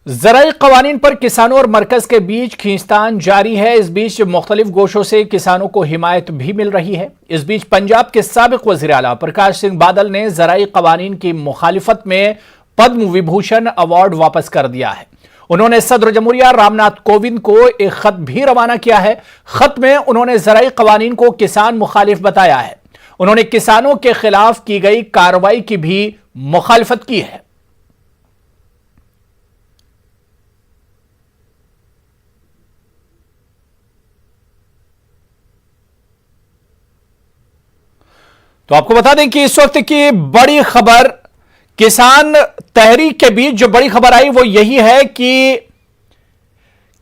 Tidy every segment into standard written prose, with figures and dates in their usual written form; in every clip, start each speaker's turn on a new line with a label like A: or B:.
A: ज़राई कवानीन पर किसानों और मरकज के बीच खींचतान जारी है। इस बीच मुख्तलिफ गोशों से किसानों को हिमायत भी मिल रही है। इस बीच पंजाब के साबिक वज़ीर आला प्रकाश सिंह बादल ने ज़राई कवानीन की मुखालिफत में पद्म विभूषण अवार्ड वापस कर दिया है। उन्होंने सदर जमहूरिया रामनाथ कोविंद को एक खत भी रवाना किया है। खत में उन्होंने ज़राई कवानीन को किसान मुखालिफ बताया है। उन्होंने किसानों के खिलाफ की गई कार्रवाई की भी मुखालिफत की है। तो आपको बता दें कि इस वक्त की बड़ी खबर, किसान तहरीक के बीच जो बड़ी खबर आई वो यही है कि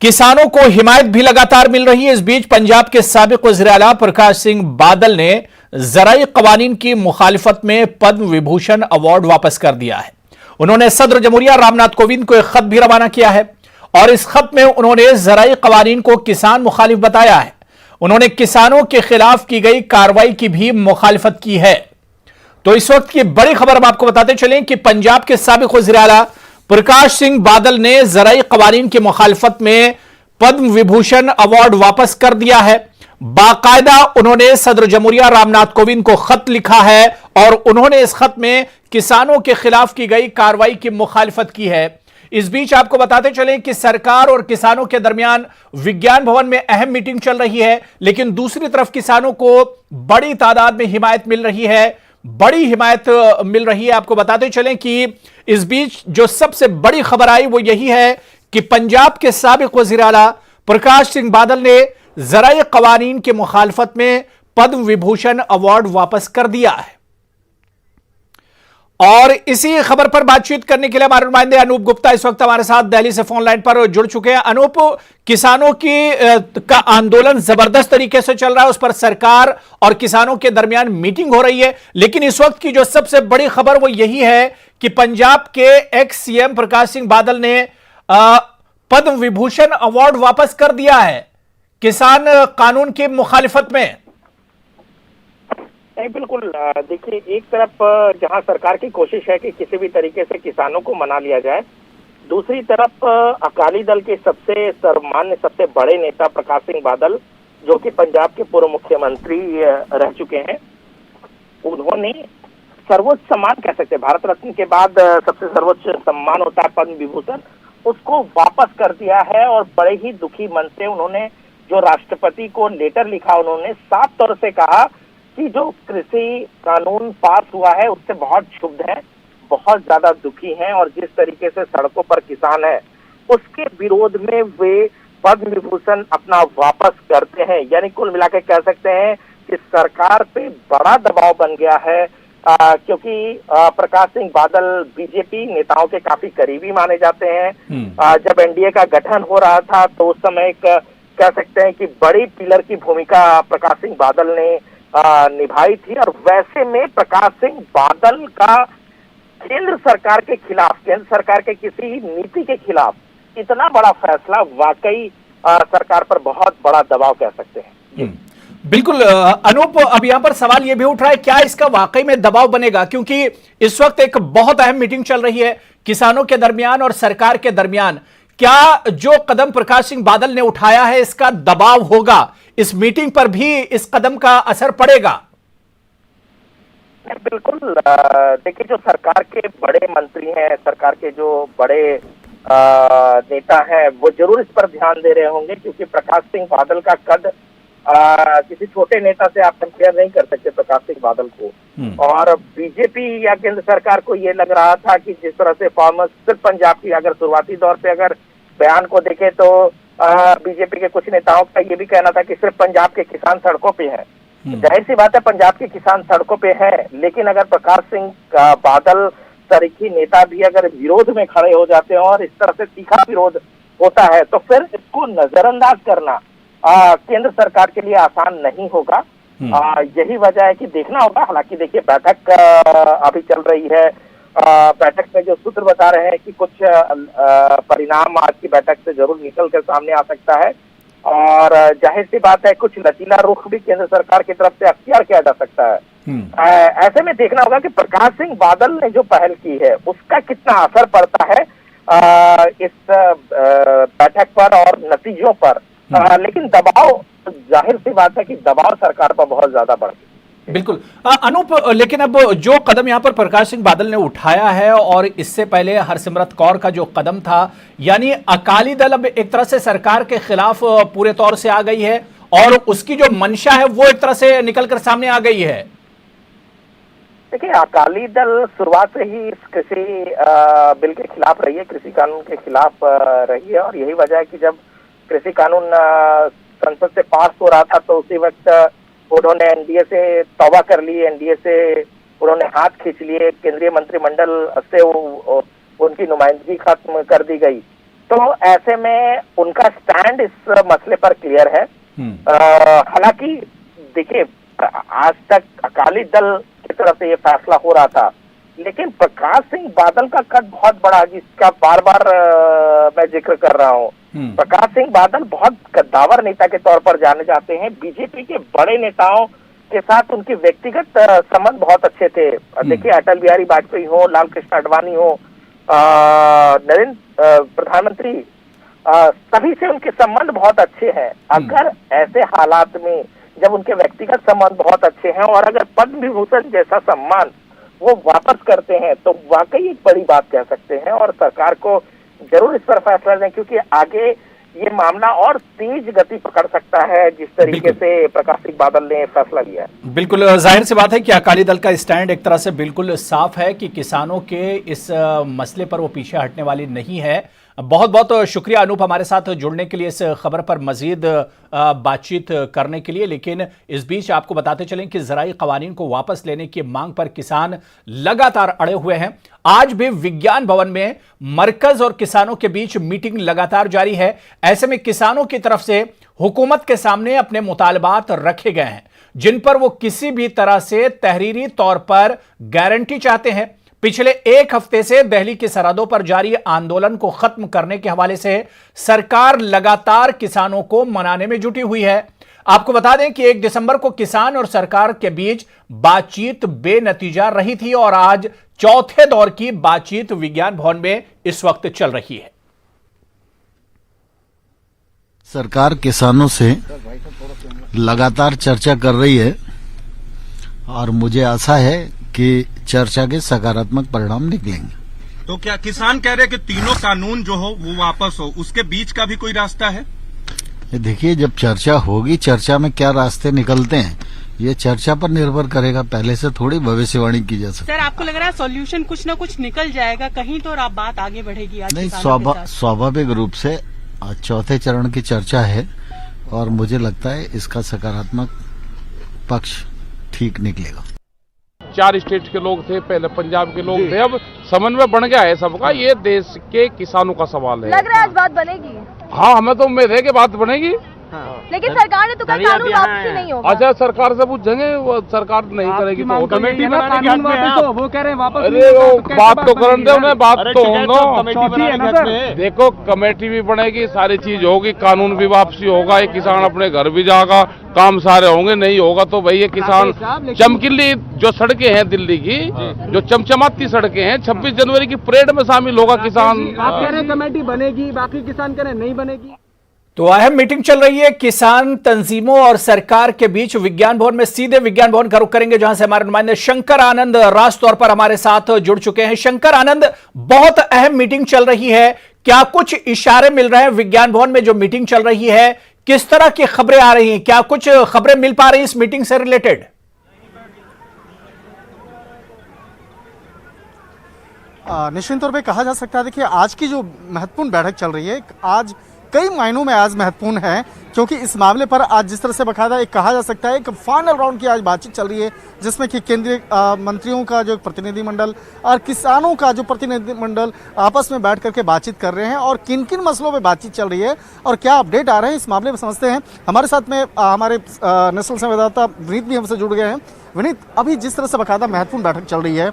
A: किसानों को हिमायत भी लगातार मिल रही है। इस बीच पंजाब के साबिक वज़ीर आला प्रकाश सिंह बादल ने ज़राई कवानीन की मुखालिफत में पद्म विभूषण अवार्ड वापस कर दिया है। उन्होंने सदर जमहूरिया रामनाथ कोविंद को एक खत भी रवाना किया है और इस खत में उन्होंने ज़राई कवानीन को किसान मुखालिफ बताया है। उन्होंने किसानों के खिलाफ की गई कार्रवाई की भी मुखालिफत की है। तो इस वक्त की बड़ी खबर हम आपको बताते चलें कि पंजाब के साबिक वज़ीर आला प्रकाश सिंह बादल ने ज़राई कवानीन की मुखालिफत में पद्म विभूषण अवार्ड वापस कर दिया है। बाकायदा उन्होंने सदर जमहूरिया रामनाथ कोविंद को खत लिखा है और उन्होंने इस खत में किसानों के खिलाफ की गई कार्रवाई की मुखालिफत की है। इस बीच आपको बताते चलें कि सरकार और किसानों के दरमियान विज्ञान भवन में अहम मीटिंग चल रही है, लेकिन दूसरी तरफ किसानों को बड़ी तादाद में हिमायत मिल रही है, बड़ी हिमायत मिल रही है। आपको बताते चलें कि इस बीच जो सबसे बड़ी खबर आई वो यही है कि पंजाब के साबिक वज़ीर आला प्रकाश सिंह बादल ने ज़राई कवानीन के मुखालफत में पद्म विभूषण अवार्ड वापस कर दिया है। और इसी खबर पर बातचीत करने के लिए हमारे नुमाइंदे अनूप गुप्ता इस वक्त हमारे साथ दिल्ली से फोन लाइन पर जुड़ चुके हैं। अनूप, किसानों की का आंदोलन जबरदस्त तरीके से चल रहा है, उस पर सरकार और किसानों के दरमियान मीटिंग हो रही है, लेकिन इस वक्त की जो सबसे बड़ी खबर वो यही है कि पंजाब के एक्स सीएम प्रकाश सिंह बादल ने पद्म विभूषण अवार्ड वापस कर दिया है किसान कानून की मुखालिफत में।
B: नहीं, बिल्कुल। देखिए, एक तरफ जहां सरकार की कोशिश है कि किसी भी तरीके से किसानों को मना लिया जाए, दूसरी तरफ अकाली दल के सबसे सर्वमान्य, सबसे बड़े नेता प्रकाश सिंह बादल, जो कि पंजाब के पूर्व मुख्यमंत्री रह चुके हैं, उन्होंने सर्वोच्च सम्मान, कह सकते हैं भारत रत्न के बाद सबसे सर्वोच्च सम्मान होता है पद्म विभूषण, उसको वापस कर दिया है। और बड़े ही दुखी मन से उन्होंने जो राष्ट्रपति को लेटर लिखा, उन्होंने साफ तौर से कहा कि जो कृषि कानून पास हुआ है उससे बहुत क्षुब्ध है, बहुत ज्यादा दुखी हैं, और जिस तरीके से सड़कों पर किसान है उसके विरोध में वे पद्म विभूषण अपना वापस करते हैं। यानी कुल मिलाकर कह सकते हैं कि सरकार पे बड़ा दबाव बन गया है, क्योंकि प्रकाश सिंह बादल बीजेपी नेताओं के काफी करीबी माने जाते हैं। जब एनडीए का गठन हो रहा था तो उस समय कह सकते हैं कि बड़ी पिलर की भूमिका प्रकाश सिंह बादल ने निभाई थी। और वैसे में प्रकाश सिंह बादल का केंद्र सरकार के खिलाफ, केंद्र सरकार के किसी नीति के खिलाफ इतना बड़ा फैसला वाकई सरकार पर बहुत बड़ा दबाव, कह सकते हैं।
A: बिल्कुल अनूप, अब यहां पर सवाल यह भी उठ रहा है, क्या इसका वाकई में दबाव बनेगा? क्योंकि इस वक्त एक बहुत अहम मीटिंग चल रही है किसानों के दरमियान और सरकार के दरमियान। क्या जो कदम प्रकाश सिंह बादल ने उठाया है इसका दबाव होगा, इस मीटिंग पर भी इस कदम का असर पड़ेगा?
B: बिल्कुल। देखिए, जो सरकार के बड़े मंत्री हैं, सरकार के जो बड़े नेता हैं, वो जरूर इस पर ध्यान दे रहे होंगे, क्योंकि प्रकाश सिंह बादल का कद किसी छोटे नेता से आप कंपेयर नहीं कर सकते प्रकाश सिंह बादल को। और बीजेपी या केंद्र सरकार को ये लग रहा था कि जिस तरह से फार्मर्स, सिर्फ पंजाब की अगर शुरुआती दौर पे अगर बयान को देखें तो बीजेपी के कुछ नेताओं का ये भी कहना था कि सिर्फ पंजाब के किसान सड़कों पे हैं। जाहिर सी बात है, पंजाब के किसान सड़कों पे है, लेकिन अगर प्रकाश सिंह बादल तरीकी नेता भी अगर विरोध में खड़े हो जाते हैं और इस तरह से तीखा विरोध होता है, तो फिर इसको नजरअंदाज करना केंद्र सरकार के लिए आसान नहीं होगा। यही वजह है कि देखना होगा। हालांकि देखिए, बैठक अभी चल रही है, बैठक में जो सूत्र बता रहे हैं कि कुछ परिणाम आज की बैठक से जरूर निकल कर सामने आ सकता है, और जाहिर सी बात है कुछ लचीला रुख भी केंद्र सरकार की तरफ से अख्तियार किया जा सकता है। ऐसे में देखना होगा कि प्रकाश सिंह बादल ने जो पहल की है उसका कितना असर पड़ता है, इस बैठक पर और नतीजों पर। लेकिन दबाव, जाहिर सी बात है कि दबाव सरकार पर बहुत ज्यादा बढ़ गया।
A: बिल्कुल अनूप, लेकिन अब जो कदम यहां पर प्रकाश सिंह बादल ने उठाया है और इससे पहले हरसिमरत कौर का जो कदम था, यानी अकाली दल अब एक तरह से सरकार के खिलाफ पूरे तौर से आ गई है और उसकी जो मंशा है वो एक तरह से निकलकर सामने आ गई है।
B: देखिए, अकाली दल शुरुआत से ही इस कृषि बिल के खिलाफ रही है, कृषि कानून के खिलाफ रही है, और यही वजह है कि जब कृषि कानून संसद से पास हो रहा था तो उसी वक्त उन्होंने एनडीए से तौबा कर ली, एनडीए से उन्होंने हाथ खींच लिए, केंद्रीय मंत्रिमंडल से उनकी नुमाइंदगी खत्म कर दी गई। तो ऐसे में उनका स्टैंड इस मसले पर क्लियर है। हालांकि देखिए, आज तक अकाली दल की तरफ से ये फैसला हो रहा था, लेकिन प्रकाश सिंह बादल का कद बहुत बड़ा, जिसका बार बार मैं जिक्र कर रहा हूँ। प्रकाश सिंह बादल बहुत कद्दावर नेता के तौर पर जाने जाते हैं। बीजेपी के बड़े नेताओं के साथ उनके व्यक्तिगत संबंध बहुत अच्छे थे। देखिए, अटल बिहारी वाजपेयी हो, लाल कृष्ण आडवाणी हो, नरेंद्र प्रधानमंत्री, सभी से उनके संबंध बहुत अच्छे हैं। अगर ऐसे हालात में जब उनके व्यक्तिगत संबंध बहुत अच्छे हैं और अगर पद्म विभूषण जैसा सम्मान वो वापस करते हैं तो वाकई एक बड़ी बात कह सकते हैं, और सरकार को जरूर इस पर फैसला लें, क्योंकि आगे ये मामला और तेज गति पकड़ सकता है जिस तरीके से प्रकाश सिंह बादल ने फैसला लिया है।
A: बिल्कुल जाहिर सी बात है कि अकाली दल का स्टैंड एक तरह से बिल्कुल साफ है कि किसानों के इस मसले पर वो पीछे हटने वाली नहीं है। बहुत बहुत शुक्रिया अनूप, हमारे साथ जुड़ने के लिए, इस खबर पर मजीद बातचीत करने के लिए। लेकिन इस बीच आपको बताते चलें कि ज़राई कवानीन को वापस लेने की मांग पर किसान लगातार अड़े हुए हैं। आज भी विज्ञान भवन में मरकज और किसानों के बीच मीटिंग लगातार जारी है। ऐसे में किसानों की तरफ से हुकूमत के सामने अपने मुतालबात रखे गए हैं, जिन पर वो किसी भी तरह से तहरीरी तौर पर गारंटी चाहते हैं। पिछले एक हफ्ते से दिल्ली की सरहदों पर जारी आंदोलन को खत्म करने के हवाले से सरकार लगातार किसानों को मनाने में जुटी हुई है। आपको बता दें कि 1 दिसंबर को किसान और सरकार के बीच बातचीत बेनतीजा रही थी और आज चौथे दौर की बातचीत विज्ञान भवन में इस वक्त चल रही है।
C: सरकार किसानों से लगातार चर्चा कर रही है और मुझे आशा है कि चर्चा के सकारात्मक परिणाम निकलेंगे।
D: तो क्या किसान कह रहे हैं कि तीनों कानून जो हो वो वापस हो, उसके बीच का भी कोई रास्ता है?
C: देखिए, जब चर्चा होगी, चर्चा में क्या रास्ते निकलते हैं ये चर्चा पर निर्भर करेगा। पहले से थोड़ी भविष्यवाणी की जा सकती है।
E: सर, आपको लग रहा है सॉल्यूशन कुछ न कुछ निकल जाएगा कहीं तो, और आप बात आगे बढ़ेगी? आज
C: नहीं, स्वाभाविक रूप से आज चौथे चरण की चर्चा है और मुझे लगता है इसका सकारात्मक पक्ष ठीक निकलेगा।
F: 4 स्टेट के लोग थे, पहले पंजाब के लोग थे, अब समन्वय बन गया है सबका। ये देश के किसानों का सवाल है।
G: लग रहा है आज बात बनेगी।
F: हाँ, हमें तो उम्मीद है कि बात बनेगी।
G: लेकिन सरकार ने तो कहा कानून वापसी नहीं होगा।
F: अच्छा, सरकार से पूछेंगे, वो सरकार नहीं करेगी तो
H: कमेटी में कानून वापस हो, वो कह रहे हैं वापस।
F: अरे वो बात तो करने दे उन्हें, बात तो होना। देखो, कमेटी भी बनेगी, सारी चीज होगी, कानून भी वापसी होगा, ये किसान अपने घर भी जाएगा, काम सारे होंगे। नहीं होगा तो भाई ये किसान चमकीली जो सड़कें हैं दिल्ली की, जो चमचमाती सड़कें हैं, 26 जनवरी की परेड में शामिल होगा किसान।
H: आप कह रहे हैं कमेटी बनेगी, बाकी किसान कह रहे हैं नहीं बनेगी।
A: तो अहम मीटिंग चल रही है किसान तंजीमों और सरकार के बीच विज्ञान भवन में। सीधे विज्ञान भवन का रुख करेंगे जहां से हमारे नुमाइंदे शंकर आनंद राज तौर पर हमारे साथ जुड़ चुके हैं। शंकर आनंद, बहुत अहम मीटिंग चल रही है, क्या कुछ इशारे मिल रहे हैं विज्ञान भवन में जो मीटिंग चल रही है? किस तरह की खबरें आ रही हैं? क्या कुछ खबरें मिल पा रही हैं इस मीटिंग से रिलेटेड?
I: निश्चित तौर पे कहा जा सकता है, देखिए आज की जो महत्वपूर्ण बैठक चल रही है, आज कई मायनों में आज महत्वपूर्ण है, क्योंकि इस मामले पर आज जिस तरह से बकायदा एक कहा जा सकता है एक फाइनल राउंड की आज बातचीत चल रही है, जिसमें कि केंद्रीय मंत्रियों का जो प्रतिनिधिमंडल और किसानों का जो प्रतिनिधिमंडल आपस में बैठ करके बातचीत कर रहे हैं और किन किन मसलों पर बातचीत चल रही है और क्या अपडेट आ रहे हैं इस मामले में समझते हैं। हमारे साथ में हमारे नेशनल संवाददाता विनीत भी हमसे जुड़ गए हैं। विनीत, अभी जिस तरह से बकायदा महत्वपूर्ण बैठक चल रही है,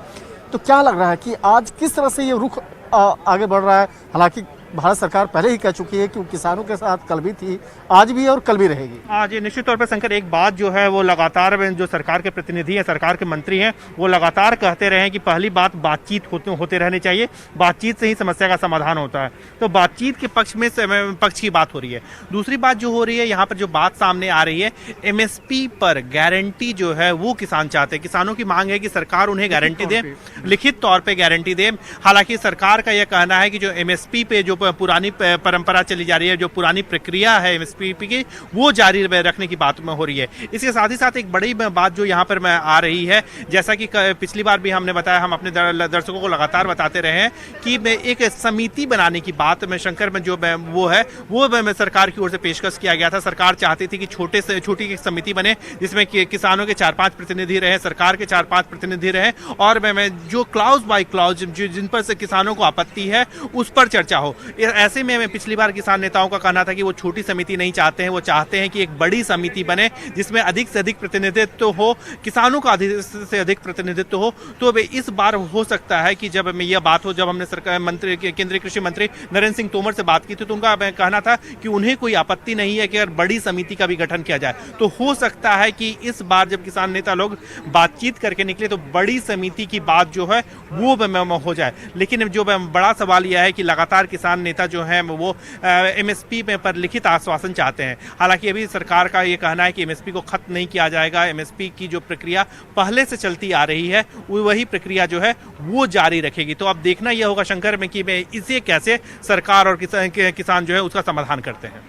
I: तो क्या लग रहा है कि आज किस तरह से ये रुख आगे बढ़ रहा है? हालांकि भारत सरकार पहले ही कह चुकी है कि वो किसानों के साथ कल भी थी, आज भी है और कल भी रहेगी।
B: हाँ जी, निश्चित तौर पर शंकर, एक बात जो है वो लगातार जो सरकार के प्रतिनिधि हैं, सरकार के मंत्री हैं, वो लगातार कहते रहे हैं कि पहली बात बातचीत होते रहनी चाहिए, बातचीत से ही समस्या का समाधान होता है। तो बातचीत के पक्ष की बात हो रही है। दूसरी बात जो हो रही है, यहाँ पर जो बात सामने आ रही है, एमएसपी पर गारंटी जो है वो किसान चाहते हैं। किसानों की मांग है कि सरकार उन्हें गारंटी दे, लिखित तौर पे गारंटी दे। हालांकि सरकार का यह कहना है कि जो एमएसपी पे जो पुरानी परंपरा चली जा रही है, जो पुरानी प्रक्रिया है एमएसपी की, वो जारी रखने की बात में हो रही है। इसके साथ ही साथ एक बड़ी बात जो यहाँ पर आ रही है, जैसा कि पिछली बार भी हमने बताया, हम अपने दर्शकों को लगातार बताते रहे हैं कि एक समिति बनाने की बात में शंकर में जो वो है वो सरकार की ओर से पेशकश किया गया था। सरकार चाहती थी कि छोटी एक समिति बने जिसमें किसानों के 4-5 प्रतिनिधि रहे, सरकार के 4-5 प्रतिनिधि रहे, और जो क्लॉज बाय क्लॉज जिन पर से किसानों को आपत्ति है उस पर चर्चा हो। ऐसे में पिछली बार किसान नेताओं का कहना था कि वो छोटी समिति नहीं चाहते हैं, वो चाहते हैं कि एक बड़ी समिति बने जिसमें अधिक से अधिक प्रतिनिधित्व हो, किसानों का अधिक से अधिक प्रतिनिधित्व हो। तो इस बार हो सकता है कि जब यह बात हो, जब हमने सरकार केंद्रीय कृषि मंत्री नरेंद्र सिंह तोमर से बात की थी, तो उनका कहना था कि उन्हें कोई आपत्ति नहीं है कि अगर बड़ी समिति का भी गठन किया जाए। तो हो सकता है कि इस बार जब किसान नेता लोग बातचीत करके निकले तो बड़ी समिति की बात जो है वो हो जाए। लेकिन जो बड़ा सवाल यह है कि लगातार किसान नेता जो है वो एमएसपी पर लिखित आश्वासन चाहते हैं। हालांकि अभी सरकार का ये कहना है कि एमएसपी को खत्म नहीं किया जाएगा, एमएसपी की जो प्रक्रिया पहले से चलती आ रही है वही प्रक्रिया जो है वो जारी रखेगी। तो अब देखना यह होगा शंकर में कि इसे कैसे सरकार और किसान जो है उसका समाधान करते हैं।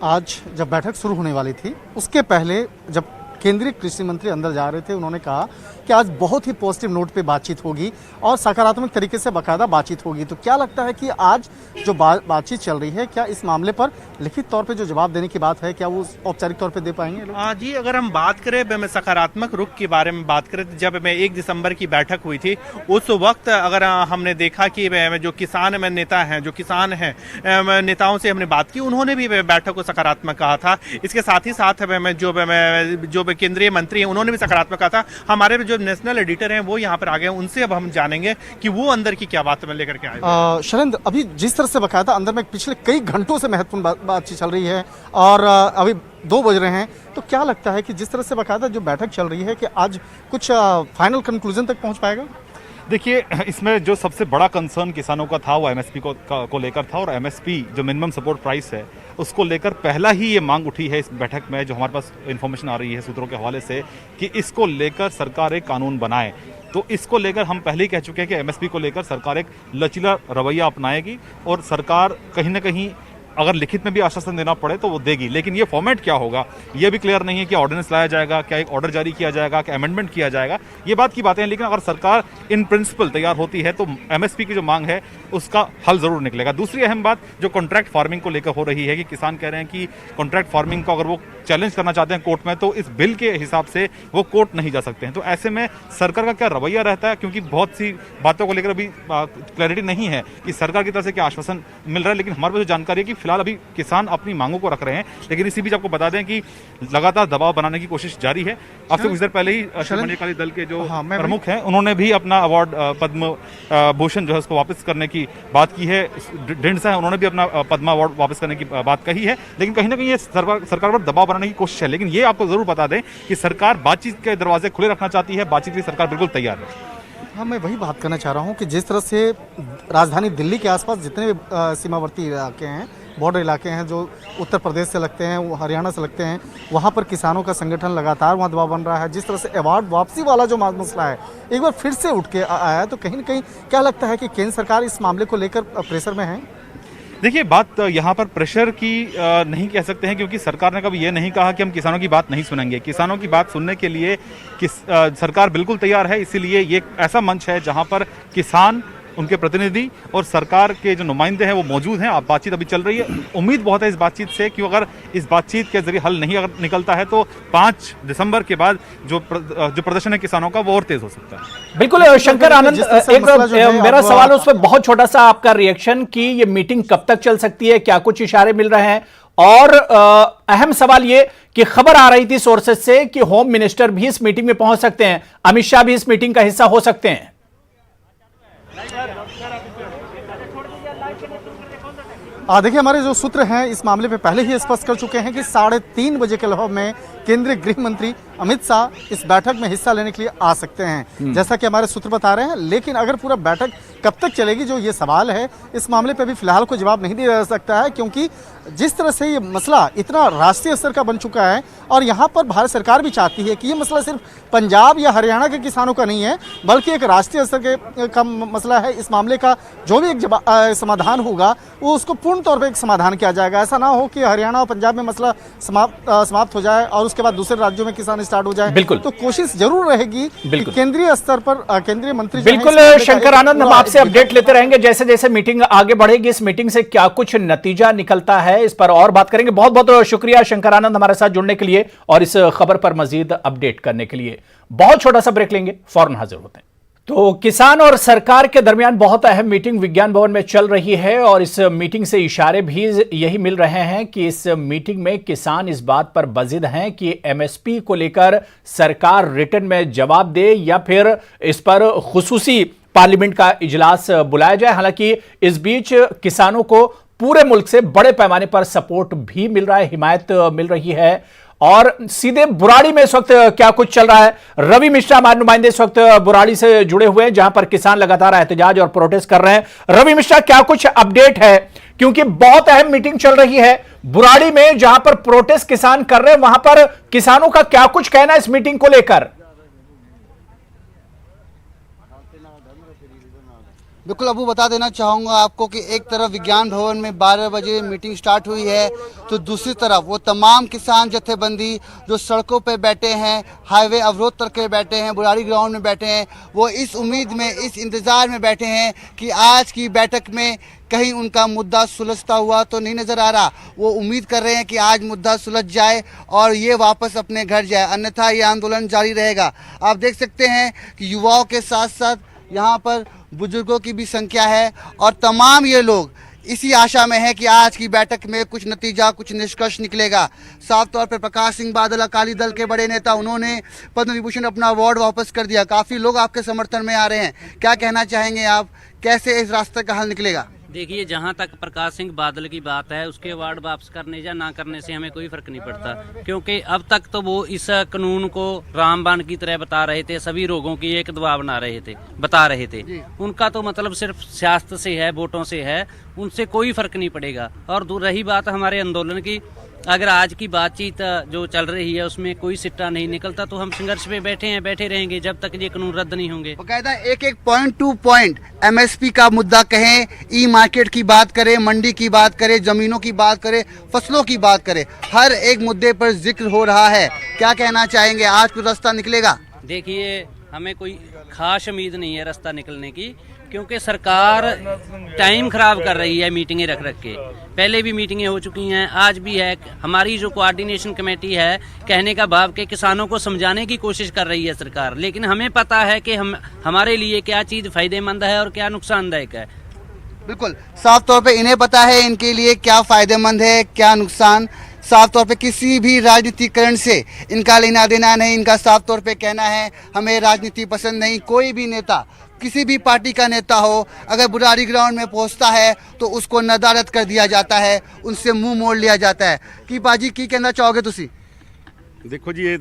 I: आज जब बैठक शुरू होने वाली थी उसके पहले जब केंद्रीय कृषि मंत्री अंदर जा रहे थे, उन्होंने कहा कि आज बहुत ही पॉजिटिव नोट पे बातचीत होगी और सकारात्मक तरीके से बाकायदा बातचीत होगी। तो क्या लगता है कि आज जो बातचीत चल रही है, क्या इस मामले पर लिखित तौर पे जो जवाब देने की बात है, क्या वो औपचारिक तौर पे दे पाएंगे लोग?
B: जी, अगर हम बात करें सकारात्मक रुख के बारे में बात करें, जब 1 दिसंबर की बैठक हुई थी उस वक्त अगर हमने देखा कि जो किसान नेता हैं, जो किसान हैं, नेताओं से हमने बात की, उन्होंने भी बैठक को सकारात्मक कहा था। इसके साथ ही साथ जो केंद्रीय मंत्री हैं उन्होंने भी सकारात्मक कहा था। हमारे जो नेशनल एडिटर हैं वो यहाँ पर आ गए, उनसे अब हम जानेंगे कि वो अंदर की क्या बात में लेकर के आए।
I: शैलेंद्र, अभी जिस तरह से बकायदा अंदर में पिछले कई घंटों से महत्वपूर्ण बातचीत चल रही है और अभी 2 बज रहे हैं, तो क्या लगता है कि जिस तरह से बकायदा जो बैठक चल रही है कि आज कुछ फाइनल कंक्लूजन तक पहुंच पाएगा?
J: देखिए, इसमें जो सबसे बड़ा कंसर्न किसानों का था वो एमएसपी को लेकर था, और एमएसपी जो मिनिमम सपोर्ट प्राइस है उसको लेकर पहला ही ये मांग उठी है इस बैठक में, जो हमारे पास इन्फॉर्मेशन आ रही है सूत्रों के हवाले से, कि इसको लेकर सरकार एक कानून बनाए। तो इसको लेकर हम पहले ही कह चुके हैं कि एमएसपी को लेकर सरकार एक लचीला रवैया अपनाएगी और सरकार कहीं ना कहीं अगर लिखित में भी आश्वासन देना पड़े तो वो देगी। लेकिन ये फॉर्मेट क्या होगा ये भी क्लियर नहीं है कि ऑर्डिनेंस लाया जाएगा, क्या एक ऑर्डर जारी किया जाएगा, क्या अमेंडमेंट किया जाएगा, ये बात की बातें हैं। लेकिन अगर सरकार इन प्रिंसिपल तैयार होती है तो एमएसपी की जो मांग है उसका हल जरूर निकलेगा। दूसरी अहम बात जो कॉन्ट्रैक्ट फार्मिंग को लेकर हो रही है कि किसान कह रहे हैं कि कॉन्ट्रैक्ट फार्मिंग को अगर वो चैलेंज करना चाहते हैं कोर्ट में तो इस बिल के हिसाब से वो कोर्ट नहीं जा सकते हैं। तो ऐसे में सरकार का क्या रवैया रहता है, क्योंकि बहुत सी बातों को लेकर अभी क्लैरिटी नहीं है कि सरकार की तरफ से क्या आश्वासन मिल रहा है। लेकिन हमारे पास जो जानकारी है कि फिलहाल अभी किसान अपनी मांगों को रख रहे हैं, लेकिन इसी बीच आपको बता दें कि लगातार दबाव बनाने की कोशिश जारी है। अब से कुछ देर पहले ही श्रमण अकाली दल के जो प्रमुख हैं उन्होंने भी अपना अवार्ड पद्म भूषण जो है उसको वापस करने की बात की है। ढिंडसा है, उन्होंने भी अपना पद्मा अवार्ड वापस करने की बात कही है। लेकिन कहीं ना कहीं ये सरकार पर दबाव बनाने की कोशिश है। लेकिन ये आपको जरूर बता दें कि सरकार बातचीत के दरवाजे खुले रखना चाहती है, बातचीत की सरकार बिल्कुल तैयार है।
I: हाँ, मैं वही बात करना चाह रहा हूँ कि जिस तरह से राजधानी दिल्ली के आसपास जितने भी सीमावर्ती इलाके हैं, बॉर्डर इलाके हैं, जो उत्तर प्रदेश से लगते हैं, वो हरियाणा से लगते हैं, वहाँ पर किसानों का संगठन लगातार वहाँ दबाव बन रहा है। जिस तरह से अवार्ड वापसी वाला जो मसला है एक बार फिर से उठ के आया है, तो कहीं ना कहीं क्या लगता है कि केंद्र सरकार इस मामले को लेकर प्रेशर में है?
J: देखिए, बात यहाँ पर प्रेशर की नहीं कह सकते हैं, क्योंकि सरकार ने कभी ये नहीं कहा कि हम किसानों की बात नहीं सुनेंगे। किसानों की बात सुनने के लिए सरकार बिल्कुल तैयार है। इसीलिए ये ऐसा मंच है जहाँ पर किसान, उनके प्रतिनिधि और सरकार के जो नुमाइंदे हैं वो मौजूद हैं। अब बातचीत अभी चल रही है, उम्मीद बहुत है इस बातचीत से, क्यों अगर इस बातचीत के जरिए हल नहीं अगर निकलता है तो 5 दिसंबर के बाद जो प्रदर्शन है किसानों का वो और तेज हो सकता है।
A: बिल्कुल शंकर आनंद, एक मेरा सवाल है उसमें बहुत छोटा सा आपका रिएक्शन कि ये मीटिंग कब तक चल सकती है, क्या कुछ इशारे मिल रहे हैं? और अहम सवाल ये कि खबर आ रही थी सोर्सेज से कि होम मिनिस्टर भी इस मीटिंग में पहुंच सकते हैं, अमित शाह भी इस मीटिंग का हिस्सा हो सकते हैं।
I: देखिए, हमारे जो सूत्र हैं इस मामले पे पहले ही स्पष्ट कर चुके हैं कि 3:30 बजे के लगभग में केंद्रीय गृह मंत्री अमित शाह इस बैठक में हिस्सा लेने के लिए आ सकते हैं, जैसा कि हमारे सूत्र बता रहे हैं। लेकिन अगर पूरा बैठक कब तक चलेगी, जो ये सवाल है, इस मामले पे भी फिलहाल कोई जवाब नहीं दिया जा सकता है, क्योंकि जिस तरह से ये मसला इतना राष्ट्रीय स्तर का बन चुका है और यहाँ पर भारत सरकार भी चाहती है कि ये मसला सिर्फ पंजाब या हरियाणा के किसानों का नहीं है, बल्कि एक राष्ट्रीय स्तर का मसला है। इस मामले का जो भी एक समाधान होगा वो उसको पूर्ण तौर पर एक समाधान किया जाएगा। ऐसा ना हो कि हरियाणा और पंजाब में मसला समाप्त हो जाए और उसके बाद दूसरे राज्यों में किसान स्टार्ट हो जाए।
A: बिल्कुल,
I: तो कोशिश जरूर रहेगी कि केंद्रीय स्तर पर केंद्रीय मंत्री
A: बिल्कुल शंकर आनंद, हम आपसे अपडेट लेते रहेंगे जैसे जैसे मीटिंग आगे बढ़ेगी। इस मीटिंग से क्या कुछ नतीजा निकलता है, इस पर और बात करेंगे। बहुत बहुत शुक्रिया शंकर आनंद हमारे साथ जुड़ने के लिए और इस खबर पर मजीद अपडेट करने के लिए। बहुत छोटा सा ब्रेक लेंगे, फौरन हाजिर होते हैं। तो किसान और सरकार के दरमियान बहुत अहम मीटिंग विज्ञान भवन में चल रही है और इस मीटिंग से इशारे भी यही मिल रहे हैं कि इस मीटिंग में किसान इस बात पर बजिद हैं कि एमएसपी को लेकर सरकार रिटर्न में जवाब दे या फिर इस पर खुसूसी पार्लियामेंट का इजलास बुलाया जाए। हालांकि इस बीच किसानों को पूरे मुल्क से बड़े पैमाने पर सपोर्ट भी मिल रहा है, हिमायत मिल रही है। और सीधे बुराड़ी में इस वक्त क्या कुछ चल रहा है, रवि मिश्रा हमारे नुमाइंदे इस वक्त बुराड़ी से जुड़े हुए हैं, जहां पर किसान लगातार एहतजाज और प्रोटेस्ट कर रहे हैं। रवि मिश्रा, क्या कुछ अपडेट है, क्योंकि बहुत अहम मीटिंग चल रही है बुराड़ी में, जहां पर प्रोटेस्ट किसान कर रहे हैं, वहां पर किसानों का क्या कुछ कहना है इस मीटिंग को लेकर?
K: बिल्कुल अबू, बता देना चाहूँगा आपको कि एक तरफ विज्ञान भवन में 12 बजे मीटिंग स्टार्ट हुई है, तो दूसरी तरफ वो तमाम किसान जत्थेबंदी जो सड़कों पे बैठे हैं, हाईवे अवरोध करके बैठे हैं, बुराड़ी ग्राउंड में बैठे हैं, वो इस उम्मीद में, इस इंतज़ार में बैठे हैं कि आज की बैठक में कहीं उनका मुद्दा सुलझता हुआ तो नहीं नज़र आ रहा। वो उम्मीद कर रहे हैं कि आज मुद्दा सुलझ जाए और ये वापस अपने घर जाए, अन्यथा ये आंदोलन जारी रहेगा। आप देख सकते हैं कि युवाओं के साथ साथ यहाँ पर बुजुर्गों की भी संख्या है और तमाम ये लोग इसी आशा में है कि आज की बैठक में कुछ नतीजा, कुछ निष्कर्ष निकलेगा। साफ तौर पर प्रकाश सिंह बादल अकाली दल के बड़े नेता, उन्होंने पद्म विभूषण अपना अवार्ड वापस कर दिया। काफ़ी लोग आपके समर्थन में आ रहे हैं, क्या कहना चाहेंगे आप, कैसे इस रास्ते का हल निकलेगा?
L: देखिए, जहाँ तक प्रकाश सिंह बादल की बात है, उसके अवार्ड वापस करने या ना करने से हमें कोई फर्क नहीं पड़ता, क्योंकि अब तक तो वो इस कानून को रामबाण की तरह बता रहे थे, सभी रोगों की एक दवा बता रहे थे। उनका तो मतलब सिर्फ सियासत से है, वोटों से है, उनसे कोई फर्क नहीं पड़ेगा। और रही बात हमारे आंदोलन की, अगर आज की बातचीत जो चल रही है उसमें कोई सिट्टा नहीं निकलता तो हम संघर्ष पे बैठे रहेंगे जब तक ये कानून रद्द नहीं होंगे।
K: बकायदा एक पॉइंट टू पॉइंट एमएसपी का मुद्दा कहें, ई मार्केट की बात करें, मंडी की बात करें, जमीनों की बात करें, फसलों की बात करें, हर एक मुद्दे पर जिक्र हो रहा है। क्या कहना चाहेंगे, आज कोई रास्ता निकलेगा?
L: देखिए, हमें कोई खास उम्मीद नहीं है रास्ता निकलने की, क्योंकि सरकार टाइम खराब कर रही है मीटिंगें रख के। पहले भी मीटिंगें हो चुकी हैं, आज भी है। हमारी जो कोऑर्डिनेशन कमेटी है, कहने का भाव के किसानों को समझाने की कोशिश कर रही है सरकार, लेकिन हमें पता है कि हमारे लिए क्या चीज़ फायदेमंद है और क्या नुकसानदायक है।
K: बिल्कुल साफ तौर पे इन्हें पता है इनके लिए क्या फायदेमंद है, क्या नुकसान। साफ तौर पे किसी भी राजनीतिकरण से इनका लेना देना नहीं। इनका साफ तौर पे कहना है हमें राजनीति पसंद नहीं। कोई भी नेता, किसी भी पार्टी का नेता हो, अगर बुराड़ी ग्राउंड में पहुंचता है तो उसको नदारद कर दिया जाता है, उनसे मुंह मोड़ लिया जाता है। कि बाजी की कहना चाहोगे तुसी?
F: देखो जी, ये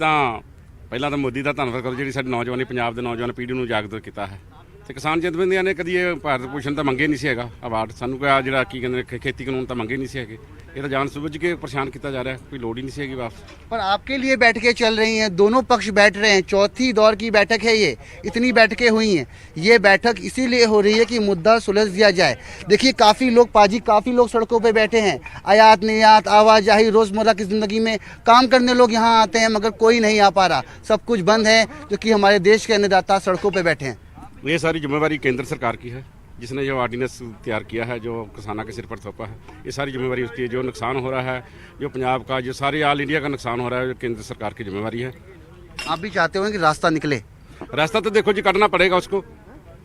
F: ਪਹਿਲਾਂ ਤਾਂ ਮੋਦੀ ਦਾ ਧੰਨਵਾਦ ਕਰੋ ਜਿਹੜੀ ਸਾਡੀ ਨੌਜਵਾਨੀ, ਪੰਜਾਬ ਦੇ ਨੌਜਵਾਨ ਪੀੜ੍ਹੀ ਨੂੰ ਜਾਗਰੂਕ ਕੀਤਾ ਹੈ। ਤੇ ਕਿਸਾਨ ਜਥੇਬੰਦੀਆਂ ਨੇ ਕਦੀ ਇਹ ਭਾਰਤ ਭੂਸ਼ਣ ਤਾਂ ਮੰਗੇ ਨਹੀਂ ਸੀ ਹੈਗਾ ਅਵਾਰਡ, ਸਾਨੂੰ ਕੋਈ ਜਿਹੜਾ ਕੀ ਕਹਿੰਦੇ ਨੇ ਖੇਤੀ ਕਾਨੂੰਨ ਤਾਂ ਮੰਗੇ ਨਹੀਂ ਸੀ ਹੈਗੇ। ये तो जान समझ के परेशान किया जा रहा है, कोई लोड ही नहीं है वापस।
K: पर आपके लिए बैठकें चल रही हैं, दोनों पक्ष बैठ रहे हैं, चौथी दौर की बैठक है ये, इतनी बैठकें हुई हैं। ये बैठक इसीलिए हो रही है कि मुद्दा सुलझ दिया जाए। देखिए काफ़ी लोग काफ़ी लोग सड़कों पे बैठे हैं। आयात निर्यात, आवाजाही, रोज़मर्रा की ज़िंदगी में काम करने लोग यहाँ आते हैं, मगर कोई नहीं आ पा रहा, सब कुछ बंद है, क्योंकि हमारे देश के अन्नदाता सड़कों पर बैठे हैं।
F: ये सारी जिम्मेवारी केंद्र सरकार की है, जिसने जो ऑर्डिनेंस तैयार किया है, जो किसानों के सिर पर थोपा है, ये सारी जिम्मेवारी उसकी है। जो नुकसान हो रहा है, जो पंजाब का, जो सारे ऑल इंडिया का नुकसान हो रहा है, केंद्र सरकार की जिम्मेवारी है।
K: आप भी चाहते हो कि रास्ता निकले?
F: रास्ता तो देखो जी कटना पड़ेगा उसको,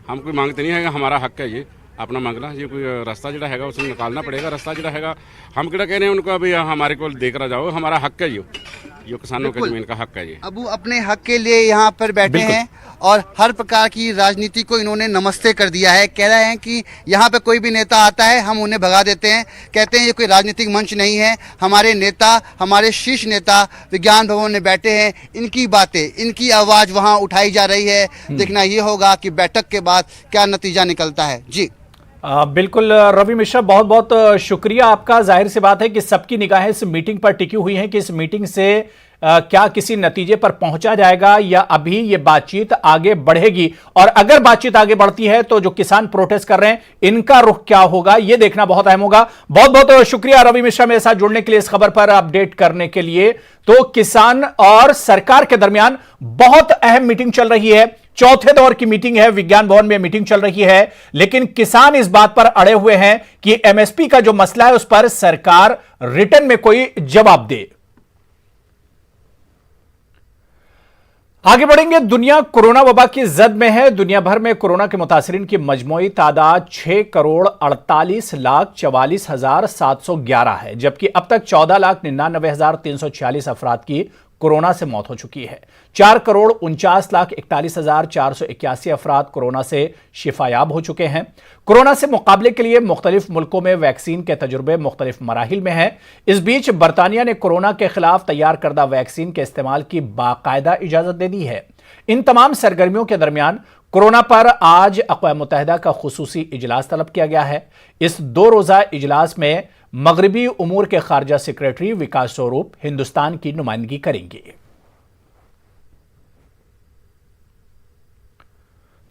F: हम कोई मांगते नहीं है, हमारा हक है ये अपना मांगना। ये कोई रास्ता जो है उसमें निकालना पड़ेगा। रास्ता जो है हम क्या कह रहे हैं उनको, अभी हमारे को देकर जाओ, हमारा हक है जो किसानों के जमीन का हक है। ये
K: अब वो अपने हक के लिए यहाँ पर बैठे हैं और हर प्रकार की राजनीति को इन्होंने नमस्ते कर दिया है। कह रहे हैं कि यहाँ पे कोई भी नेता आता है हम उन्हें भगा देते हैं। कहते हैं ये कोई राजनीतिक मंच नहीं है, हमारे नेता, हमारे शीर्ष नेता विज्ञान भवन में बैठे हैं, इनकी बातें, इनकी आवाज़ वहाँ उठाई जा रही है। देखना ये होगा कि बैठक के बाद क्या नतीजा निकलता है। जी
A: बिल्कुल रवि मिश्रा, बहुत बहुत शुक्रिया आपका। जाहिर सी बात है कि सबकी निगाहें इस मीटिंग पर टिकी हुई हैं कि इस मीटिंग से क्या किसी नतीजे पर पहुंचा जाएगा या अभी ये बातचीत आगे बढ़ेगी, और अगर बातचीत आगे बढ़ती है तो जो किसान प्रोटेस्ट कर रहे हैं इनका रुख क्या होगा, ये देखना बहुत अहम होगा। बहुत बहुत शुक्रिया रवि मिश्रा मेरे साथ जुड़ने के लिए, इस खबर पर अपडेट करने के लिए। तो किसान और सरकार के दरमियान बहुत अहम मीटिंग चल रही है, चौथे दौर की मीटिंग है, विज्ञान भवन में मीटिंग चल रही है, लेकिन किसान इस बात पर अड़े हुए हैं कि एमएसपी का जो मसला है उस पर सरकार रिटर्न में कोई जवाब दे। आगे बढ़ेंगे। दुनिया कोरोना वबा की जद में है। दुनिया भर में कोरोना के मुतासरीन की मजमूई तादाद 6,48,44,711 है, जबकि अब तक 14,99,346 अफराद की कोरोना से मौत हो चुकी है। 4,49,41,481 अफराद कोरोना से शिफायाब हो चुके हैं। कोरोना से मुकाबले के लिए मुख्तलिफ मुल्कों में वैक्सीन के तजुर्बे मुख्तलिफ मराहिल में हैं। इस बीच बरतानिया ने कोरोना के खिलाफ तैयार करदा वैक्सीन के इस्तेमाल की बाकायदा इजाजत दे दी है। इन तमाम सरगर्मियों के दरमियान कोरोना पर आज अक़वाम मुत्तहिदा का खुसूसी इजलास तलब किया गया है। इस 2 रोज़ा इजलास में मगरबी उमूर के खारजा सेक्रेटरी विकास स्वरूप हिंदुस्तान की नुमाइंदगी करेंगे।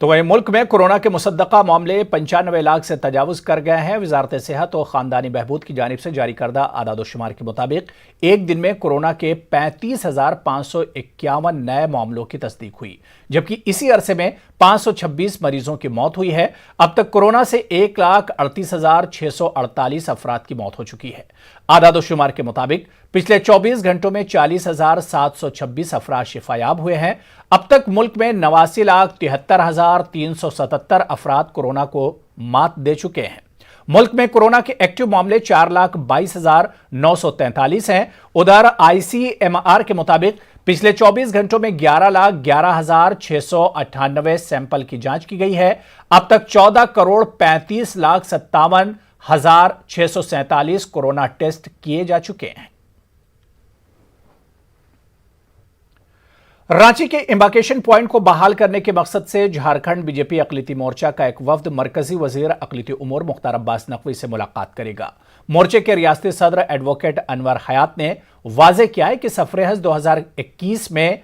A: तो वहीं मुल्क में कोरोना के मुसद्दका मामले 95 लाख से तजावुज कर गए हैं। वजारत सेहत और खानदानी बहबूद की जानिब से जारी करदा आदादोशुमार के मुताबिक एक दिन में कोरोना के 35,551 नए मामलों की तस्दीक हुई, जबकि इसी अरसे में 526 मरीजों की मौत हुई है। अब तक कोरोना से 1,38,648 अफराद की मौत हो चुकी है। आदादोशुमार के मुताबिक पिछले 24 घंटों में 40,726 अफराद शिफायाब हुए हैं। अब तक मुल्क में 89,73,377 अफराद कोरोना को मात दे चुके हैं। मुल्क में कोरोना के एक्टिव मामले 4,22,943 हैं। उधर ICMR के मुताबिक पिछले 24 घंटों में 11,11,698 सैंपल की जांच की गई है। अब तक 14,35,57,647 कोरोना टेस्ट किए जा चुके हैं। रांची के एम्बार्केशन पॉइंट को बहाल करने के मकसद से झारखंड बीजेपी अक़लियती मोर्चा का एक वफ्द मरकजी वजीर अक़लियती उमूर मुख्तार अब्बास नकवी से मुलाकात करेगा। मोर्चे के रियासती सदर एडवोकेट अनवर हयात ने वाज़ेह किया है कि सफ़र हज 2021 में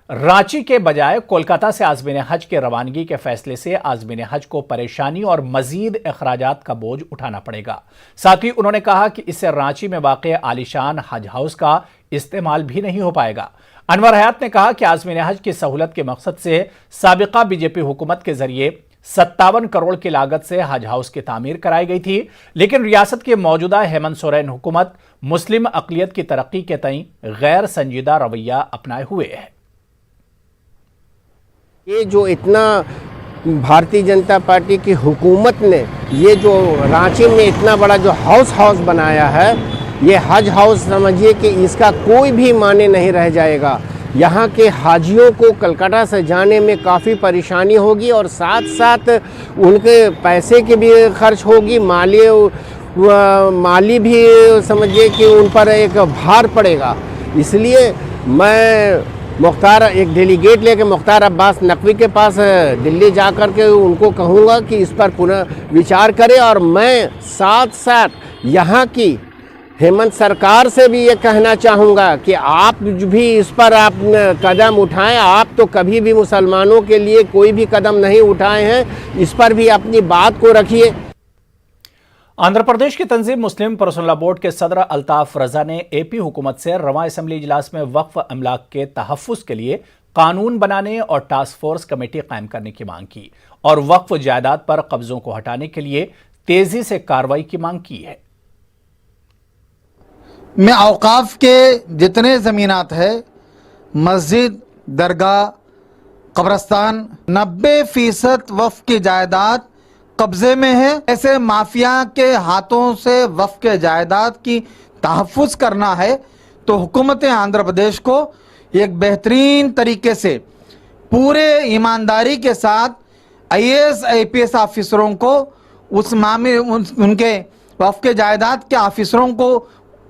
A: रांची के बजाय कोलकाता से आज़मीन हज के रवानगी के फैसले से आज़मीन हज को परेशानी और मजीद अखराजात का बोझ उठाना पड़ेगा। साथ ही उन्होंने कहा कि इससे रांची में वाक़ आलिशान हज हाउस का इस्तेमाल भी नहीं हो पाएगा। अनवर हयात ने कहा कि आज़मीन हज की सहूलत के मकसद से साबिका बीजेपी हुकूमत के जरिए 57 करोड़ की लागत से हज हाउस की तामीर कराई गई थी, लेकिन रियासत की मौजूदा हेमंत सोरेन हुकूमत मुस्लिम अक़लियत की तरक्की के तई गैर संजीदा रवैया अपनाए हुए है।
M: ये जो इतना भारतीय जनता पार्टी की हुकूमत ने ये जो रांची में इतना बड़ा जो हाउस बनाया है, ये हज हाउस समझिए कि इसका कोई भी माने नहीं रह जाएगा। यहाँ के हाजियों को कलकत्ता से जाने में काफ़ी परेशानी होगी और साथ साथ उनके पैसे की भी खर्च होगी, माली भी समझिए कि उन पर एक भार पड़ेगा। इसलिए मैं एक डेलीगेट लेके मुख्तार अब्बास नकवी के पास दिल्ली जा कर के उनको कहूँगा कि इस पर पुनः विचार करें, और मैं साथ साथ यहाँ की हेमंत सरकार से भी ये कहना चाहूँगा कि आप भी इस पर आप कदम उठाएं। आप तो कभी भी मुसलमानों के लिए कोई भी कदम नहीं उठाए हैं, इस पर भी अपनी बात को रखिए।
A: आंध्र प्रदेश की तंजीम मुस्लिम पर्सनल लॉ बोर्ड के सदर अल्ताफ रजा ने एपी हुकूमत से रवां असम्बली इजलास में वक्फ अमलाक के तहफ़्फ़ुज़ के लिए कानून बनाने और टास्क फोर्स कमेटी कायम करने की मांग की और वक्फ जायदाद पर कब्जों को हटाने के लिए तेजी से कार्रवाई की मांग की है।
N: में औकाफ के जितने ज़मीनात है, मस्जिद, दरगाह, कब्रस्तान, 90% वक्फ की जायदाद कब्जे में है। ऐसे माफिया के हाथों से वक्फ के जायदाद की तहफ़्फ़ुज़ करना है तो हुकूमत आंध्र प्रदेश को एक बेहतरीन तरीके से पूरे ईमानदारी के साथ IAS IPS ऑफिसरों को उस मामले उनके वक्फ के जायदाद के ऑफिसरों को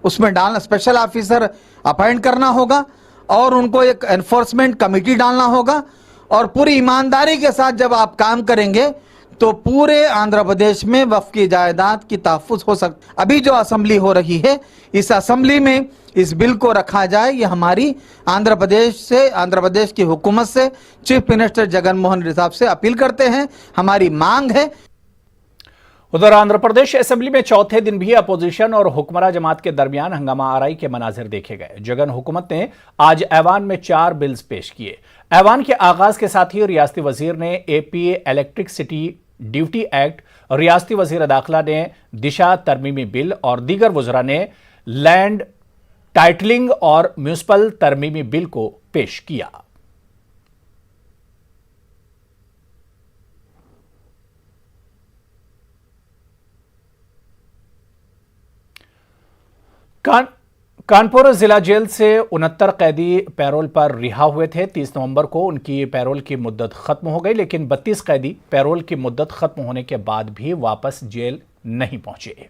N: उसमें डालना, स्पेशल ऑफिसर अपॉइंट करना होगा और उनको एक एनफोर्समेंट कमेटी डालना होगा। और पूरी ईमानदारी के साथ जब आप काम करेंगे तो पूरे आंध्र प्रदेश में वक्फ की जायदाद की तहफ़्फ़ुज़ हो सकती। अभी जो असेंबली हो रही है, इस असेंबली में इस बिल को रखा जाए, ये हमारी आंध्र प्रदेश की हुकूमत से चीफ मिनिस्टर जगन मोहन रेड्डी साहब से अपील करते हैं, हमारी मांग है।
A: उधर आंध्र प्रदेश असेंबली में चौथे दिन भी अपोजिशन और हुक्मरान जमात के दरमियान हंगामा आराई के मनाजिर देखे गए। जगन हुकूमत ने आज ऐवान में 4 बिल्स पेश किए। ऐवान के आगाज के साथ ही रियासती वजीर ने AP इलेक्ट्रिसिटी ड्यूटी एक्ट, रियासती वजीर दाखिला ने दिशा तरमीमी बिल और दीगर वज़रा ने लैंड टाइटलिंग और म्यूनिसिपल तरमीमी बिल को पेश किया। कानपुर जिला जेल से 69 कैदी पैरोल पर रिहा हुए थे। 30 नवंबर को उनकी पैरोल की मुद्दत खत्म हो गई, लेकिन 32 कैदी पैरोल की मुद्दत खत्म होने के बाद भी वापस जेल नहीं पहुंचे।